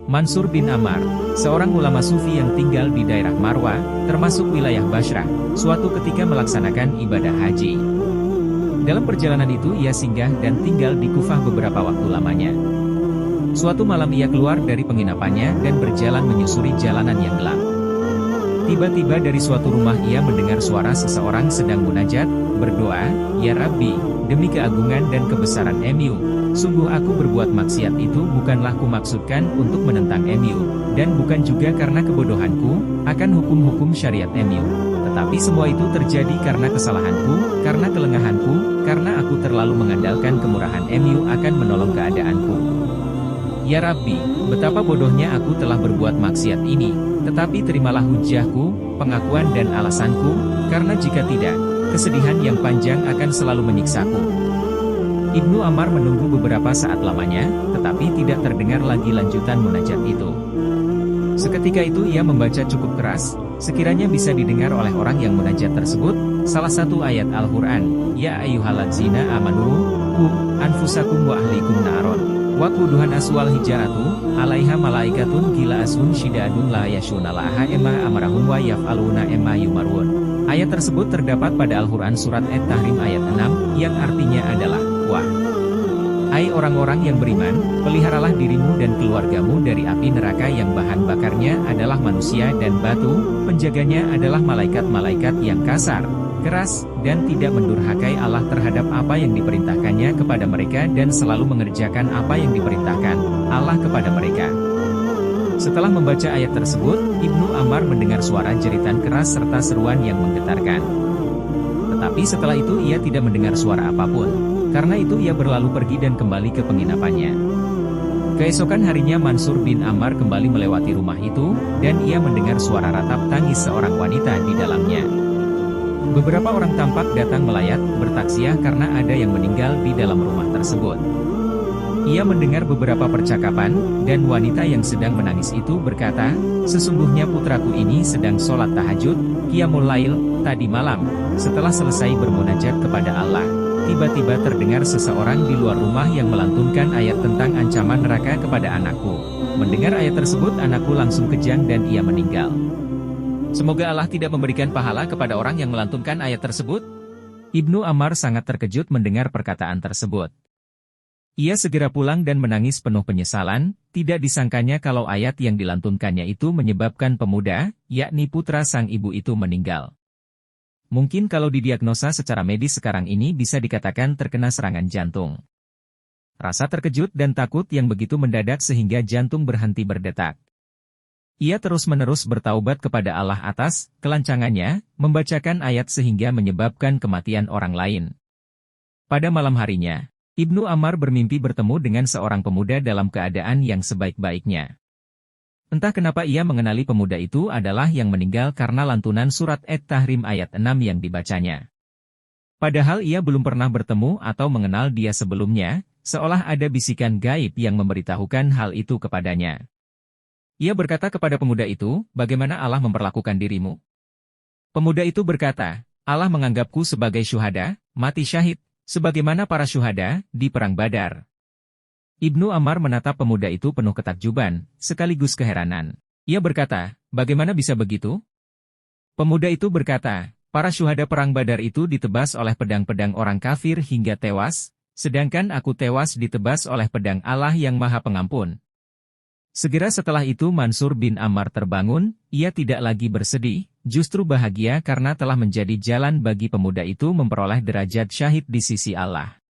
Mansur bin Ammar, seorang ulama sufi yang tinggal di daerah Marwa, termasuk wilayah Bashrah, suatu ketika melaksanakan ibadah haji. Dalam perjalanan itu ia singgah dan tinggal di Kufah beberapa waktu lamanya. Suatu malam ia keluar dari penginapannya dan berjalan menyusuri jalanan yang gelap. Tiba-tiba dari suatu rumah ia mendengar suara seseorang sedang munajat, berdoa, "Ya Rabbi, demi keagungan dan kebesaran MU, sungguh aku berbuat maksiat itu bukanlah kumaksudkan untuk menentang MU, dan bukan juga karena kebodohanku akan hukum-hukum syariat MU. Tetapi semua itu terjadi karena kesalahanku, karena kelengahanku, karena aku terlalu mengandalkan kemurahan MU akan menolong keadaanku. Ya Rabbi, betapa bodohnya aku telah berbuat maksiat ini, tetapi terimalah hujahku, pengakuan dan alasanku, karena jika tidak, kesedihan yang panjang akan selalu menyiksaku." Ibnu Ammar menunggu beberapa saat lamanya, tetapi tidak terdengar lagi lanjutan munajat itu. Seketika itu ia membaca cukup keras, sekiranya bisa didengar oleh orang yang munajat tersebut, salah satu ayat Al-Quran, "Ya ayyuhalladzina amanu, qu anfusakum wa ahlikum naron. Waquduhan aswal hijaratu, alaiha malaikatun gila asun syidadun la yashuna laha emma amarahum wa yaf'aluna emma yumarun." Ayat tersebut terdapat pada Al-Quran Surat At-Tahrim ayat 6, yang artinya adalah, "Wah! Hai orang-orang yang beriman, peliharalah dirimu dan keluargamu dari api neraka yang bahan bakarnya adalah manusia dan batu, penjaganya adalah malaikat-malaikat yang kasar, keras, dan tidak mendurhakai Allah terhadap apa yang diperintahkannya kepada mereka dan selalu mengerjakan apa yang diperintahkan Allah kepada mereka." Setelah membaca ayat tersebut, Ibnu Ammar mendengar suara jeritan keras serta seruan yang menggetarkan. Tetapi setelah itu ia tidak mendengar suara apapun. Karena itu ia berlalu pergi dan kembali ke penginapannya. Keesokan harinya Mansur bin Ammar kembali melewati rumah itu, dan ia mendengar suara ratap tangis seorang wanita di dalamnya. Beberapa orang tampak datang melayat, bertaksiah karena ada yang meninggal di dalam rumah tersebut. Ia mendengar beberapa percakapan, dan wanita yang sedang menangis itu berkata, "Sesungguhnya putraku ini sedang sholat tahajud, qiyamul lail, tadi malam. Setelah selesai bermunajat kepada Allah, tiba-tiba terdengar seseorang di luar rumah yang melantunkan ayat tentang ancaman neraka kepada anakku. Mendengar ayat tersebut anakku langsung kejang dan ia meninggal." Semoga Allah tidak memberikan pahala kepada orang yang melantunkan ayat tersebut. Ibnu Ammar sangat terkejut mendengar perkataan tersebut. Ia segera pulang dan menangis penuh penyesalan, tidak disangkanya kalau ayat yang dilantunkannya itu menyebabkan pemuda, yakni putra sang ibu itu meninggal. Mungkin kalau didiagnosa secara medis sekarang ini bisa dikatakan terkena serangan jantung. Rasa terkejut dan takut yang begitu mendadak sehingga jantung berhenti berdetak. Ia terus-menerus bertaubat kepada Allah atas kelancangannya, membacakan ayat sehingga menyebabkan kematian orang lain. Pada malam harinya, Ibnu Ammar bermimpi bertemu dengan seorang pemuda dalam keadaan yang sebaik-baiknya. Entah kenapa ia mengenali pemuda itu adalah yang meninggal karena lantunan surat At-Tahrim ayat 6 yang dibacanya. Padahal ia belum pernah bertemu atau mengenal dia sebelumnya, seolah ada bisikan gaib yang memberitahukan hal itu kepadanya. Ia berkata kepada pemuda itu, "Bagaimana Allah memperlakukan dirimu?" Pemuda itu berkata, "Allah menganggapku sebagai syuhada, mati syahid, sebagaimana para syuhada di Perang Badar." Ibnu Ammar menatap pemuda itu penuh ketakjuban, sekaligus keheranan. Ia berkata, "Bagaimana bisa begitu?" Pemuda itu berkata, "Para syuhada Perang Badar itu ditebas oleh pedang-pedang orang kafir hingga tewas, sedangkan aku tewas ditebas oleh pedang Allah yang Maha Pengampun." Segera setelah itu Mansur bin Ammar terbangun, ia tidak lagi bersedih, justru bahagia karena telah menjadi jalan bagi pemuda itu memperoleh derajat syahid di sisi Allah.